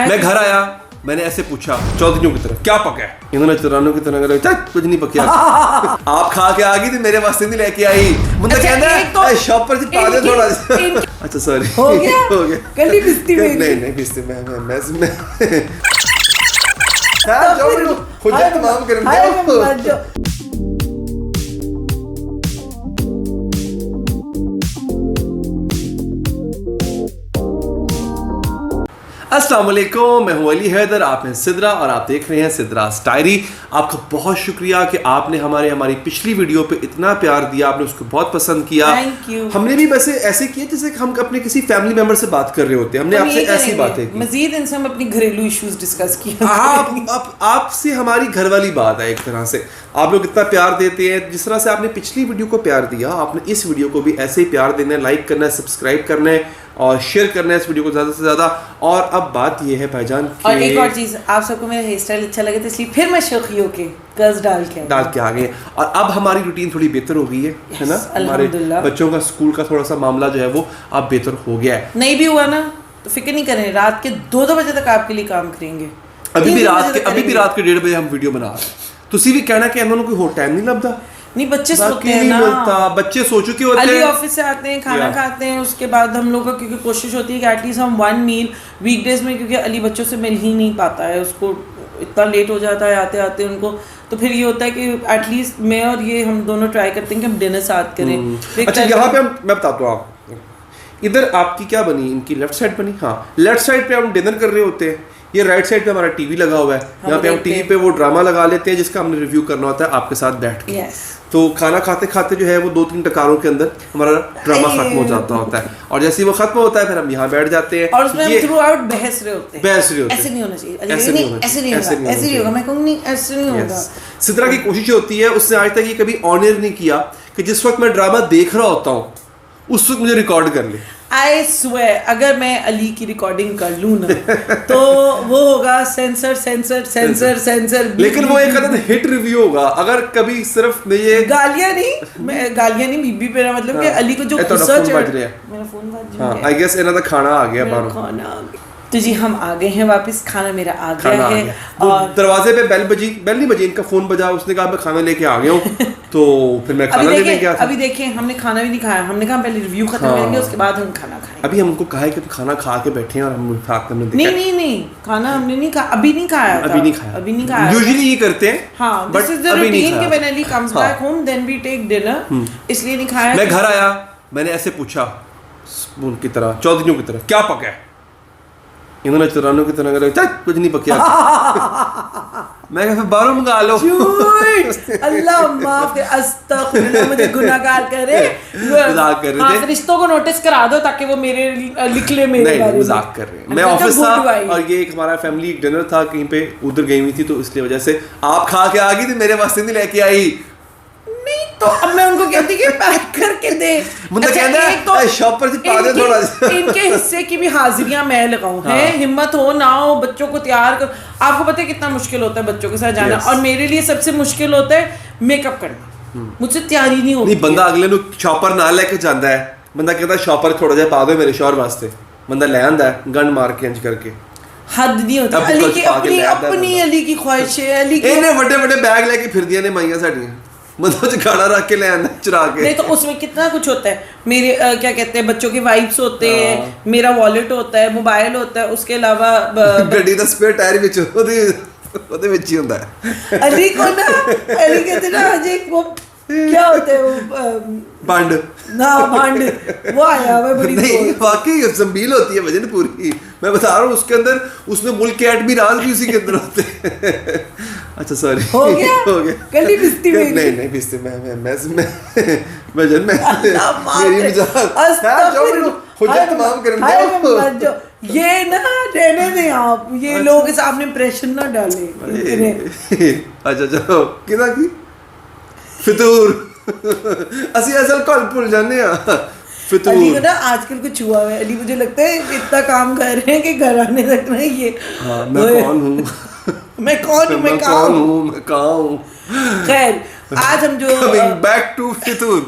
मैं घर आया, मैंने ऐसे पूछा चौधरियों की तरह क्या पका है, इन्होंने चौरानों की तरह चल कुछ नहीं पकिया। आप खा के आ गई थी, मेरे वास्ते नहीं लेके आई। मुझे कहना है शॉप पर से पा दे थोड़ा। अच्छा सॉरी, हो गया कल ही पिस्ती में। नहीं पिस्ती मैं खुद तमाम कर। अस्सलाम वालेकुम, मैं हूं अली हैदर, आप हैं सिद्रा और आप देख रहे हैं सिद्रास डायरी। आपका बहुत शुक्रिया कि आपने हमारी पिछली वीडियो पे इतना प्यार दिया, आपने उसको बहुत पसंद किया। Thank you. हमने भी वैसे ऐसे किया जैसे हम अपने किसी फैमिली मेंबर से बात कर रहे होते हैं। हमने आपसे ऐसी बातें की, मजीद इनसे हम अपनी घरेलू इश्यूज डिस्कस किए। आपसे हमारी घर वाली बात है। एक तरह से आप लोग इतना प्यार देते हैं, जिस तरह से आपने पिछली वीडियो को प्यार दिया, आपने इस वीडियो को भी ऐसे ही प्यार देना है, लाइक करना है, सब्सक्राइब करना है और शेयर करना है इस वीडियो को ज़्यादा से ज़्यादा। और अब बात ये है भाईजान, और एक और चीज़, आप सबको मेरा हेयर स्टाइल अच्छा लगे तो इसलिए फिर मैं शौकी होके कर्ज डाल के आ गए। और अब हमारी रूटीन थोड़ी बेहतर हो गई है ना। हमारे बच्चों का स्कूल का थोड़ा सा मामला जो है वो अब बेहतर हो गया है। नहीं भी हुआ ना तो फिक्र नहीं करें, रात के 2 बजे तक आपके लिए काम करेंगे। अभी भी रात के 1:30 बजे हम वीडियो बना रहे हैं। तुसी भी कहना कि इन्होंने कोई टाइम नहीं लगता। नहीं, बच्चे सोते हैं ना, बच्चे सो चुके होते हैं, अली ऑफिस से आते हैं, खाना खाते हैं, उसके बाद हम लोग का क्योंकि कोशिश होती है कि एटलीस्ट हम 1 मील वीकडेज में, क्योंकि अली बच्चों से मिल ही नहीं पाता है, उसको इतना लेट हो जाता है आते आते उनको। तो फिर ये होता है कि एटलीस्ट मैं और ये हम दोनों ट्राई करते हैं कि हम डिनर साथ करें। अच्छा, यहाँ पे मैं बताता हूँ आप, इधर आपकी क्या बनी, इनकी लेफ्ट साइड बनी। हाँ, लेफ्ट साइड पे हम डिनर कर रहे होते हैं, ये राइट साइड पे हमारा टीवी लगा हुआ है। यहाँ पे हम टीवी पे वो ड्रामा लगा लेते हैं जिसका हमने रिव्यू करना होता है आपके साथ बैठ के। तो खाना खाते खाते जो है वो 2-3 टकारों के अंदर हमारा ड्रामा खत्म हो जाता होता है, और जैसे वो खत्म होता है फिर हम यहाँ बैठ जाते हैं और उसमें हम थ्रू आउट बहस रहे होते हैं। ऐसे नहीं होना चाहिए, ऐसे नहीं होगा, मैं कहूँगी ऐसे नहीं होगा। सिद्रा की कोशिश होती है, उसने आज तक ये कभी ऑनर नहीं किया कि जिस वक्त मैं ड्रामा देख रहा होता हूँ उस वक्त मुझे रिकॉर्ड कर ले। I swear, अगर मैं अली की रिकॉर्डिंग कर लूँ ना तो वो होगा सेंसर। लेकिन वो एक हिट रिव्यू होगा अगर कभी सिर्फ ये गालियां नहीं बीबी पे ना, मतलब कि अली को जो गुस्सा चढ़ रहा है। मेरा फोन बज रहा है। आई गेस इन्होंने खाना आ गया बाहर। खाना आ गया तो जी हम आ गए हैं वापस, खाना मेरा आ गया है। और दरवाजे पे बेल नहीं बजी, इनका फोन बजा, उसने कहा मैं खाना लेके आ गया हूँ। तो फिर मैं खाना लेने गया था। अभी देखिए हमने खाना भी नहीं खाया, हमने कहा पहले रिव्यू खत्म करेंगे उसके बाद हम खाना खाएंगे। अभी हमको कहा है कि तुम खाना खा के बैठे हैं और हम साथ में नहीं खाना हमने नहीं खाया, अभी नहीं खाया। यूजुअली ये करते हैं। हाँ, दिस इज द रूटीन कि when Ali comes back home then we take dinner, इसलिए नहीं खाया। मैं घर आया, मैंने ऐसे पूछा स्पून की तरह, चौधरियों की तरह क्या पका है, इन्होंने चौरानों की तरह चल कुछ नहीं पकिया। मैं फिर बाहरों मंगा लो। अल्लाह माफ करे, अस्तगफिरुल्लाह, मुझे गुनाहगार करे। मजाक कर रहे थे, फरिश्तों को नोटिस करा दो ताकि वो मेरे लिख ले मेरे बारे में। मजाक कर रहे हैं। मैं ऑफिस था और ये एक हमारा फैमिली डिनर था कहीं पे, उधर गई हुई थी, तो इसलिए वजह से आप खा के आ गई थी, मेरे वास्ते नहीं लेके आई। तो अब मैं उनको कहती कि पैक करके दे। मुझे कहना है शॉप पर से पा दे थोड़ा। इनके हिस्से की भी हाजिरियां मैं लगाऊं। है हिम्मत हो ना हो, बच्चों को तैयार कर। आपको पता है कितना मुश्किल होता है बच्चों के साथ जाना, और मेरे लिए सबसे मुश्किल होता है मेकअप करना। मुझसे तैयारी नहीं होती। बंदा अगले नु शॉपर ना लेके जाता है, बंदा कहता है शॉपर थोड़ा जा पा दो मेरे शौहर वास्ते, बंदा ले आंदा है गन मार के इंज करके। हद नहीं होती। अली की अपनी अली की ख्वाहिश है। अली के इन्हें बड़े बैग लेके फिरदियां ने माइयां साडियां, मतलब खाना रख के ले आना चुरा के। नहीं तो उसमें कितना कुछ होता है। मेरे क्या कहते हैं, बच्चों के वाइप्स होते हैं, मेरा वॉलेट होता है, मोबाइल होता है, उसके अलावा गड्डी दा स्पेयर टायर विच ओदे विच ही होता है। अली को ना, अली कहते ना अजय वो क्या होता है, वो बंड वो आया हुआ बड़ी। नहीं वाकई जंबील होती है वजन पूरी, मैं बता रहा हूँ। उसके अंदर उसमें मुल्क के एट भी राज भी उसी के अंदर होते हैं। अच्छा सॉरी, हो गया कल ही पिस्ती में। नहीं पिस्ती मैं वजन में मेरी मजाक खुद तमाम करने। ये ना रहने दें आप, ये लोगों के सामने प्रेशर ना डालें। अच्छा चलो किदा की फितूर असि असल कल भूल जाने फितूर। अली को ना आजकल कुछ हुआ है, अली मुझे लगता है इतना काम कर रहे हैं कि घर आने तक ना ये मैं कौन हूँ मैं कहाँ हूँ। खैर आज हम जो कमिंग बैक टू फितूर,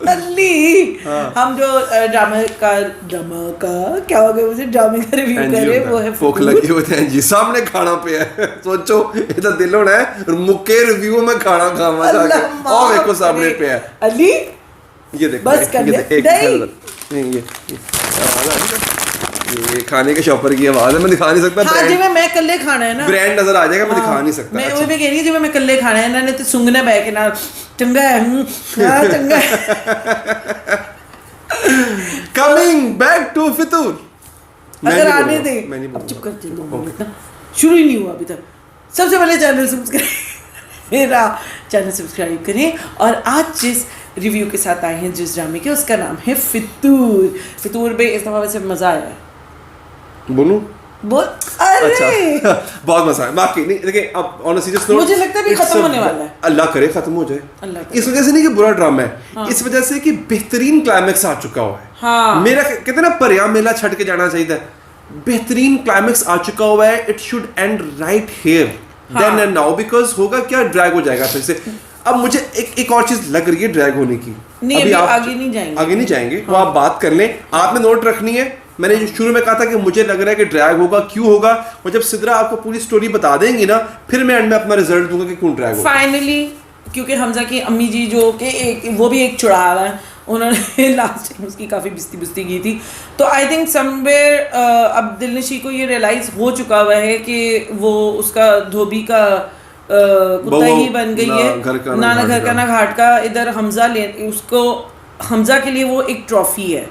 अली हम जो ड्रामा का क्या हो गया मुझे ड्रामे का रिव्यू कर रहे वो है भूख लगी हुई है जी सामने खाना पे है सोचो ये तो दिल होना है मुक्के रिव्यू में खाना खावा जाके और देखो सामने पे है अली ये देखो बस कर नहीं ये खाने के शॉपर की आवाज है मैं दिखा नहीं सकता हाँ जी मैं कल्ले खाना है ना ब्रांड नजर आ जाएगा मैं दिखा नहीं सकता मैं वो भी कह रही जी मैं कल्ले खाना है ना तो सुंगना बैठ के ना चंगा है चंगा कमिंग बैक टू फितूर अगर आने दे अब चुप कर दे 2 मिनट ना शुरू ही नहीं हुआ अभी तक सबसे पहले चैनल सब्सक्राइब मेरा चैनल सब्सक्राइब करें और आज जिस रिव्यू के साथ आए हैं जिस ड्रामे के उसका नाम है फितूर पे इस दफा वैसे मजा आया है बोलूं बोल अरे अच्छा बहुत मजा है बाकी नहीं देखिए अब ऑन अ सीरियस नोट मुझे लगता है भी खत्म होने वाला है अल्लाह करे खत्म हो जाए इस वजह से नहीं कि बुरा ड्रामा है इस वजह से कि बेहतरीन क्लाइमेक्स आ चुका हुआ है हाँ मेरा कहते ना परिया मेला छट के जाना चाहिए बेहतरीन क्लाइमेक्स आ चुका हुआ है it should end right here then and now because होगा क्या ड्रैग हो जाएगा फिर से अब मुझे एक और चीज लग रही है ड्रैग होने की अभी आप आगे नहीं जाएंगे वो आप बात कर लें आपने नोट रखनी है मैंने शुरू में कहा था कि मुझे लग रहा है कि ड्रैग होगा क्यों होगा और जब सिद्रा आपको पूरी स्टोरी बता देंगी ना फिर मैं एंड में अपना रिजल्ट दूंगा कि क्यों ड्रैग होगा फाइनली क्योंकि हमजा की अम्मी जी जो कि वो भी एक चुड़ैल है उन्होंने लास्ट टाइम उसकी काफ़ी बिस्ती की थी तो आई थिंक समवेयर अब दिलनशी को ये रियलाइज हो चुका हुआ है कि वो उसका धोबी का कुत्ता ही बन गई है ना घर का ना घाट का इधर हमजा ले उसको हमजा के लिए वो एक ट्रॉफी है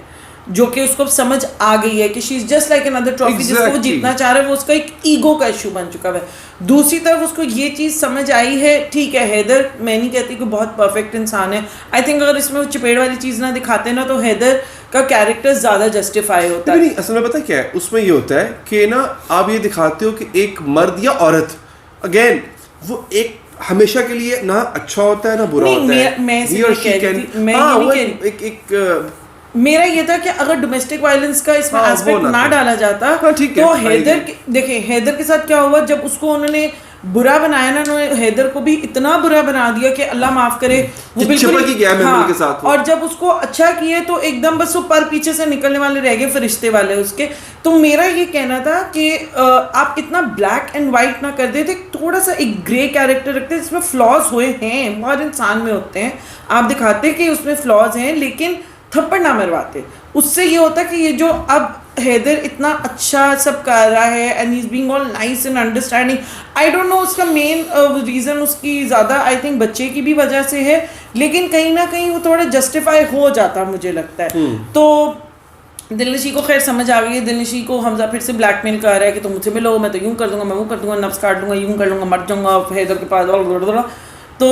जो कि उसको समझ आ गई है कि she is just like another trophy जिसको वो जीतना चाह रहा है वो उसका एक ईगो का इशू बन चुका है दूसरी तरफ उसको ये चीज़ समझ आई है ठीक है हैदर मैं नहीं कहती कि बहुत परफेक्ट इंसान है आई थिंक अगर इसमें वो चपेड़ वाली चीज़ ना दिखाते ना तो हैदर का कैरेक्टर ज़्यादा जस्टिफाई होता है नहीं असल में पता क्या है उसमें ये होता है कि ना आप ये दिखाते हो कि एक मर्द या औरत अगेन वो एक हमेशा के लिए ना अच्छा होता है ना बुरा होता है मेरा ये था कि अगर डोमेस्टिक वायलेंस का इसमें एस्पेक्ट ना डाला जाता तो हैदर देखिए हैदर के साथ क्या हुआ जब उसको उन्होंने बुरा बनाया ना उन्होंने हैदर को भी इतना बुरा बना दिया कि अल्लाह माफ करे वो बिल्कुल के साथ और जब उसको अच्छा किए तो एकदम बस वो पर पीछे से निकलने वाले रह गए फरिश्ते वाले उसके तो मेरा ये कहना था कि आप इतना ब्लैक एंड वाइट ना कर देते थोड़ा सा एक ग्रे कैरेक्टर रखते जिसमें फ्लॉज हुए हैं हर इंसान में होते हैं आप दिखाते कि उसमें फ्लॉज हैं लेकिन थप्पड़ ना मरवाते उससे ये होता कि ये जो अब हैदर इतना अच्छा सब कर रहा है and he is being all nice and understanding I don't know उसका मेन रीज़न उसकी ज़्यादा आई थिंक बच्चे की भी वजह से है लेकिन कहीं ना कहीं वो थोड़ा जस्टिफाई हो जाता मुझे लगता है तो दिलनशी को खैर समझ आ गई है दिलनशी को हमजा फिर से ब्लैकमेल कर रहा है कि तुम मुझसे मिलो मैं तो यूँ कर दूंगा मैं वो कर दूंगा नफ्स काट दूंगा यूँ कर दूंगा मर जाऊंगा हैदर के पास तो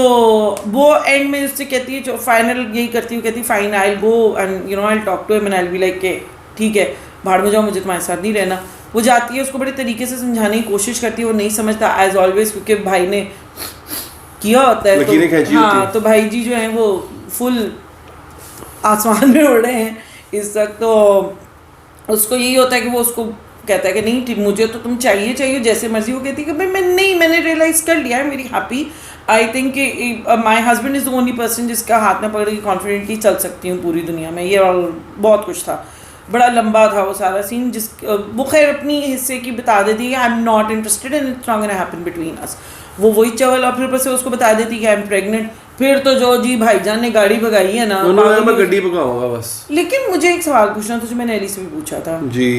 वो एंड में उससे कहती है जो फाइनल यही करती है कहती है fine I will go and you know I will talk to him and I will be like के ठीक है भाड़ में जाओ मुझे तुम्हारे साथ नहीं रहना वो जाती है उसको बड़े तरीके से समझाने की कोशिश करती है वो नहीं समझता एज ऑलवेज क्योंकि भाई ने किया होता है तो हाँ तो भाई जी जो है वो फुल आसमान में उड़ रहे हैं इस वक्त तो उसको यही होता है कि वो उसको कहता है कि नहीं मुझे तो तुम चाहिए जैसे मर्जी वो कहती है कि भाई मैंने रियलाइज़ कर लिया है मेरी happy I think my husband is the only person जिसका हाथ में पकड़ के कॉन्फिडेंटली चल सकती हूँ पूरी दुनिया में ये बहुत कुछ था बड़ा लंबा था वो सारा सीन जिस वो खैर अपनी हिस्से की बता देती है I am not interested and it's not gonna happen between us वो वही चवल और फिर से उसको बता देती है आई एम प्रेग्नेंट फिर तो जो जी भाईजान ने गाड़ी भगाई है ना मैं गड्डी भगाऊंगा बस लेकिन मुझे एक सवाल पूछना था जो मैंने एली से भी पूछा था जी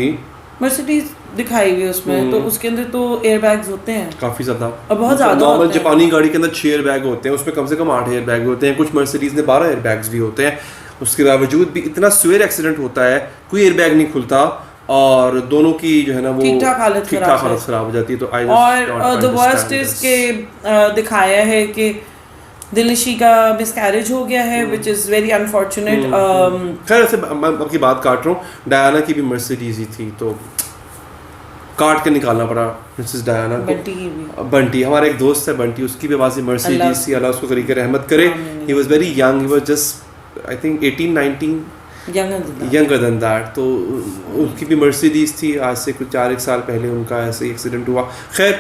मर्सिडीज दिखाई हुई उसमें तो उसके अंदर तो एयर बैग्स होते हैं काफी ज्यादा और बहुत ज्यादा नॉर्मल जापानी गाड़ी के अंदर 6 एयर बैग होते हैं उसमें कम से कम 8 एयर बैग होते हैं कुछ मर्सिडीज ने 12 एयर बैग्स भी होते हैं उसके बावजूद भी इतना स्वेयर एक्सीडेंट होता है कोई एयर बैग नहीं खुलता और दोनों की जो है ना वो ठीक ठाक हालत खराब हो जाती है तो और द वर्स्ट इज के दिखाया है कि दिलनशी का मिसकैरेज हो गया है व्हिच इज वेरी अनफॉर्चुनेट खैर ऐसे मैं आपकी बात काट रहा हूँ डायना की भी मर्सिडीज ही थी तो काट के निकालना पड़ा मिसेस डायना को बंटी हमारा एक दोस्त है बंटी उसकी भी आवाज़ मर्सिडीज थी अल्लाह उसको करीके रहमत करे he was very young he was just I think 18-19 younger than that. तो उनकी भी मर्सिडीज थी, आज से कुछ 4 साल पहले उनका ऐसे ही एक्सीडेंट हुआ। खैर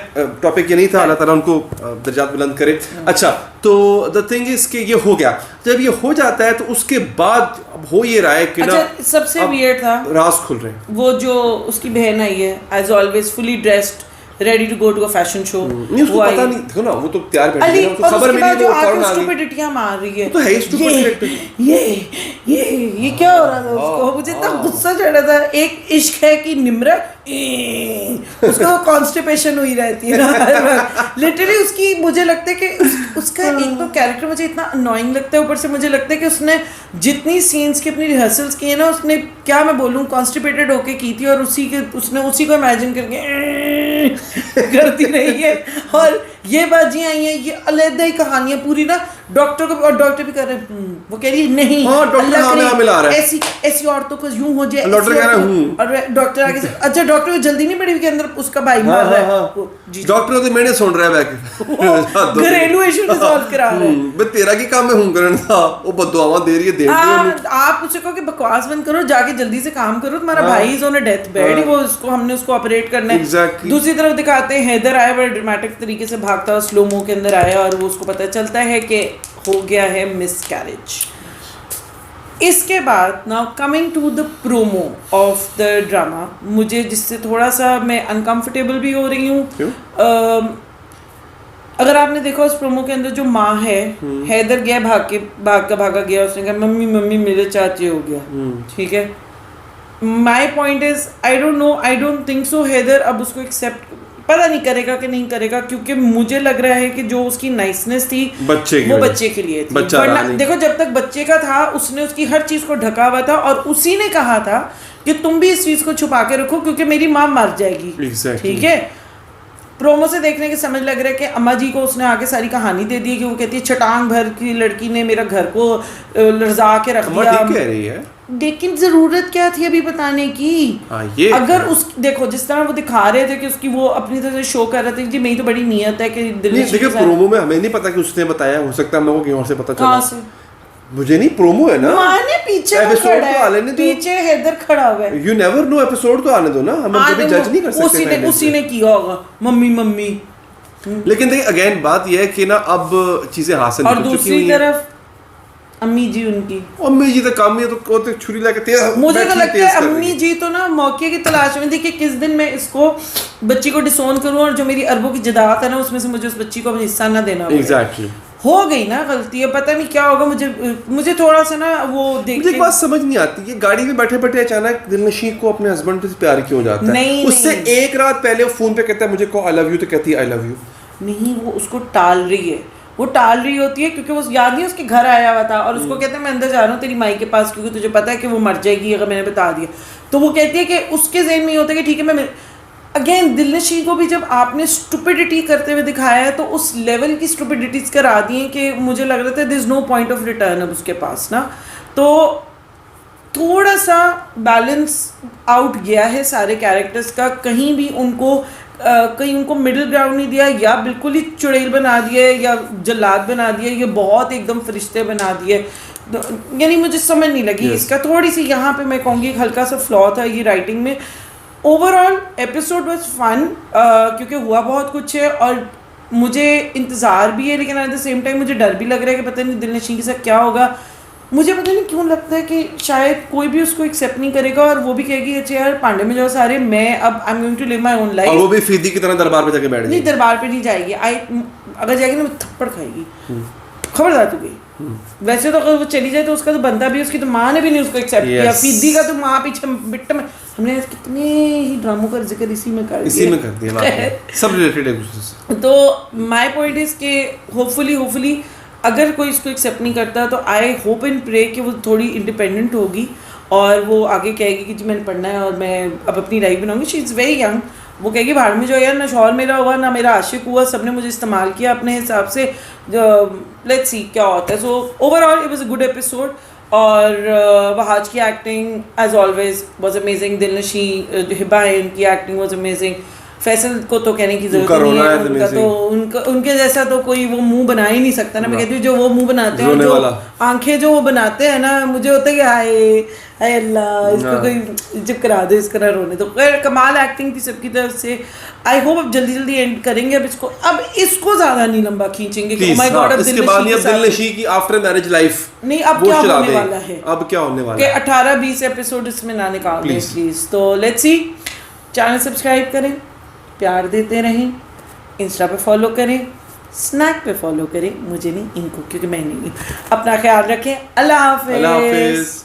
टॉपिक ये नहीं था, अल्लाह ताला उनको दर्जात बुलंद करे। अच्छा, तो द थिंग इज कि ये हो गया, जब ये हो जाता है तो उसके बाद अब हो ये रहा है कि ना सबसे वियर्ड था राज खुल रहे हैं। वो जो उसकी बहन आई है as always fully dressed ready to go to a fashion show, उसको पता नहीं देखो ना, वो तो तैयार बैठी है, उसको खबर मिली वो फौरन आ गई, स्टूपिडिटियां मार रही है। तो है स्टूपिड। ये क्या हो रहा था उसको, मुझे इतना गुस्सा चढ़ रहा था। एक इश्क है कि निम्रा उसको कॉन्स्टिपेशन हुई रहती है ना लिटरली उसकी। मुझे लगता है कि उसका एक तो कैरेक्टर मुझे इतना अननोइंग लगता है, ऊपर से मुझे लगता है कि उसने जितनी सीन्स की अपनी रिहर्सल्स की है ना, उसने क्या मैं बोलूँ कॉन्स्टिपेटेड होके की थी, और उसने उसी को इमेजिन करके करती रही है। और ये बाजियां आई हैं, ये अलग ही कहानियां पूरी ना डॉक्टर को, और डॉक्टर भी कर रहे हैं वो कह रही है नहीं, डॉक्टर हमें मिला रहा है, ऐसी औरतों को यूं हो जाए, डॉक्टर कह रहा है और डॉक्टर आगे से अच्छा डॉक्टर को जल्दी नहीं पड़ी कि अंदर उसका भाई मर रहा है, डॉक्टर तो मैंने सुन रहा है बैक घरेलू इशू रिजॉल्व करा रहा है। बे तेरा की काम में हूं करन था, वो बददुआवां दे रही है, दे आप उसे कहो कि बकवास बंद करो, जाके जल्दी से काम करो, तुम्हारा भाई is on a death bed, वो हमने उसको ऑपरेट करना है। दूसरी तरफ दिखाते हैं हैदर आया, बड़ा ड्रामेटिक तरीके से भागता हुआ स्लो मो के अंदर आया, और वो उसको पता चलता है कि हो गया है मिसकैरेज। इसके बाद now coming to the promo of the drama, मुझे जिससे थोड़ा सा मैं अनकंफर्टेबल भी हो रही हूँ। अगर आपने देखा उस प्रोमो के अंदर जो माँ है, हैदर गया भागा गया, उसने कहा मम्मी मम्मी मेरे चाचे हो गया, ठीक है। My point is I don't think so Haider अब उसको एक्सेप्ट पता नहीं करेगा कि नहीं करेगा, क्योंकि मुझे लग रहा है कि जो उसकी नाइसनेस थी वो बच्चे के लिए थी। वरना देखो जब तक बच्चे का था उसने उसकी हर चीज को ढका हुआ था, और उसी ने कहा था कि तुम भी इस चीज को छुपा के रखो क्योंकि मेरी माँ मर जाएगी, ठीक है। प्रोमो से देखने के समझ लग रहा है कि अम्मा जी को उसने आगे सारी कहानी दे दी है कि वो कहती है छटांग भर की लड़की ने मेरा घर को लर्जा के रख दिया, कह रही है। लेकिन जरूरत क्या थी अभी बताने की? ये अगर उस देखो जिस तरह वो दिखा रहे थे कि उसकी वो अपनी तरह से शो कर रहे थे जी मेरी तो बड़ी नियत है कि देखिए प्रोमो में हमें नहीं पता कि उसने बताया, हो सकता है हम लोगों को कहीं और से पता चला। कहां से? मुझे नहीं, प्रोमो है ना, माने पीछे एपिसोड तो आने दो, पीछे हैदर खड़ा हुआ है, यू नेवर नो, एपिसोड तो आने दो ना, हम कभी जज नहीं कर सकते। उसी ने किया होगा मम्मी। लेकिन देखिए अगेन बात यह है कि ना अब चीजें हासिल और दूसरी तरफ अम्मी जी उनकी, अम्मी जी तो काम ही तो छुरी लेके तेज, मुझे तो लगता है अम्मी जी तो ना मौके की तलाश में थी कि किस दिन मैं इसको बच्ची को डिसोन करूं, और जो मेरी अरबों की जायदाद है ना उसमें से मुझे उस बच्ची को हिस्सा ना देना। एग्जैक्टली हो गई ना गलती है, पता नहीं क्या होगा। मुझे थोड़ा सा ना वो देख के एक बात समझ नहीं आती, ये गाड़ी में बैठे बैठे अचानक दिलनशी को अपने हस्बैंड से प्यार क्यों हो जाता है? उससे एक रात पहले वो फोन पे कहता है मुझे को आई लव यू, तो कहती है आई लव यू नहीं, वो उसको टाल रही है, वो टाल रही होती है क्योंकि वो याद नहीं उसके घर आया हुआ था, और उसको कहते हैं मैं अंदर जा रहा हूँ तेरी माई के पास क्योंकि तुझे पता है कि वो मर जाएगी अगर मैंने बता दिया। तो वो कहती है कि उसके ज़हन में होता है कि ठीक है मैं अगेन दिलनशी को भी जब आपने स्टुपिडिटी करते हुए दिखाया है तो उस लेवल की स्टुपिडिटीज करा दी हैं कि मुझे लग रहा था there is no point of return अब उसके पास ना। तो थोड़ा सा बैलेंस आउट गया है सारे कैरेक्टर्स का, कहीं भी उनको कहीं उनको मिडिल ग्राउंड नहीं दिया, या बिल्कुल ही चुड़ैल बना दिए या जल्लाद बना दिए, ये बहुत एकदम फरिश्ते बना दिए, यानी मुझे समझ नहीं लगी इसका। थोड़ी सी यहाँ पे मैं कहूँगी हल्का सा फ्लॉ था ये राइटिंग में। ओवरऑल एपिसोड वाज फन क्योंकि हुआ बहुत कुछ है और मुझे इंतज़ार भी है, लेकिन एट द सेम टाइम मुझे डर भी लग रहा है कि पता नहीं दिलनशी के साथ क्या होगा। मुझे पता नहीं क्यों लगता है कि शायद कोई भी उसको एक्सेप्ट नहीं करेगा और वो भी कहेगी अच्छा यार पांडे में जाओ सारे, मैं अब I am going to live my own life. और वो भी फीदी की तरह दरबार पे जाके बैठ जाएगी। नहीं दरबार पे नहीं जाएगी, अगर जाएगी ना थप्पड़ खाएगी, खबरदार तू गई। वैसे तो अगर वो चली जाए तो उसका तो बंदा भी, उसकी तो माँ ने भी नहीं उसको एक्सेप्ट किया, फीदी का तो माँ पीछे बिट्ट में। हमने कितने ही ड्रामों का जिक्र इसी में कर दिया सब रिलेटेड है। तो माय पॉइंट इज कि होपफुली अगर कोई इसको एक्सेप्ट नहीं करता तो आई होप एंड प्रे कि वो थोड़ी इंडिपेंडेंट होगी और वो आगे कहेगी कि जी मैंने पढ़ना है और मैं अब अपनी लाइफ बनाऊंगी। शी इज़ वेरी यंग, वो कहेगी भाड़ में जो यार ना शौहर मेरा हुआ ना मेरा आशिक हुआ, सबने मुझे इस्तेमाल किया अपने हिसाब से, लेट्स सी क्या होता है। So overall it was a good episode और वहाज की acting as always was amazing, Dilnashi Hiba की एक्टिंग वाज अमेजिंग, फैसल को तो कहने की जरूरत उनका नहीं रोना है, है उनका तो उनके जैसा तो कोई वो मुंह बना ही नहीं सकता ना। मैं कहती हूँ जो वो मुंह बनाते हैं और रोने जो वाला। आंखें जो वो बनाते हैं ना, मुझे होता है कि हाय अल्लाह, इसको कोई चुप करा दे, इसका ना रोने। तो खैर कमाल एक्टिंग थी सबकी तरफ से। आई होप अब जल्दी जल्दी एंड करेंगे अब इसको ज्यादा नहीं लंबा खींचेंगे कि प्लीज oh my God, अब इसके बाद नहीं, अब दिल दिलनशी की आफ्टर मैरिज लाइफ नहीं, अब वो क्या चला होने दें। वाला है, अब क्या होने वाला कि है 18-20 एपिसोड इसमें ना निकाल दें Please. प्लीज। तो लेट्स सी, चैनल सब्सक्राइब करें, प्यार देते रहें, इंस्टा पे फॉलो करें, स्नैक पे फॉलो करें, मुझे नहीं इनको, क्योंकि मैं नहीं। अपना ख्याल रखें। अल्लाह हाफिज। अल्लाह हाफिज।